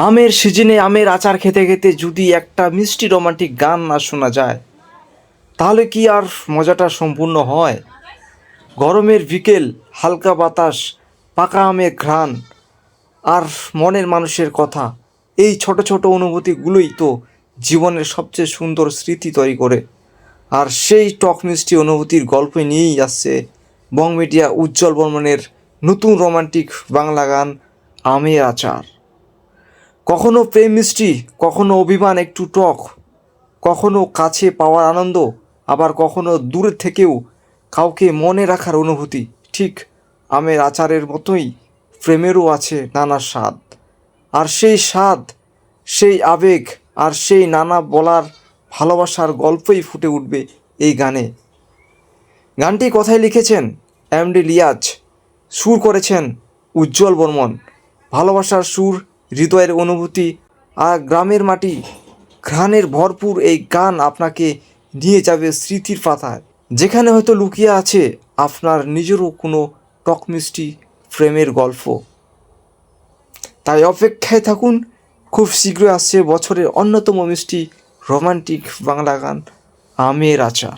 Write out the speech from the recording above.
আমের সিজনে আমের আচার খেতে খেতে যদি একটা মিষ্টি রোমান্টিক গান না শোনা যায়, তাহলে কি আর মজাটা সম্পূর্ণ হয়? গরমের বিকেল, হালকা বাতাস, পাকা আমের ঘ্রাণ আর মনের মানুষের কথা, এই ছোট ছোট অনুভূতিগুলোই তো জীবনের সবচেয়ে সুন্দর স্মৃতি তৈরি করে। আর সেই টক মিষ্টি অনুভূতির গল্প নিয়েই আসছে বং মিডিয়া উজ্জ্বল বর্মনের নতুন রোমান্টিক বাংলা গান আমের আচার। কখনো প্রেম মিষ্টি, কখনো অভিমান একটু টক, কখনো কাছে পাওয়ার আনন্দ, আবার কখনো দূরে থেকেও কাউকে মনে রাখার অনুভূতি। ঠিক আমের আচারের মতোই প্রেমেরও আছে নানা স্বাদ। আর সেই স্বাদ, সেই আবেগ আর সেই নানা বলার ভালোবাসার গল্পই ফুটে উঠবে এই গানে। গানটি কথায় লিখেছেন এমডি লিয়াজ, সুর করেছেন উজ্জ্বল বর্মন। ভালোবাসার সুর, হৃদয়ের অনুভূতি আর গ্রামের মাটি ঘ্রাণের ভরপুর এই গান আপনাকে নিয়ে যাবে স্মৃতির পাতায়, যেখানে হয়তো লুকিয়ে আছে আপনার নিজেরও কোনো টক মিষ্টি প্রেমের গল্প। তাই অপেক্ষায় থাকুন, খুব শীঘ্রই আসছে বছরের অন্যতম মিষ্টি রোমান্টিক বাংলা গান আমের আচার।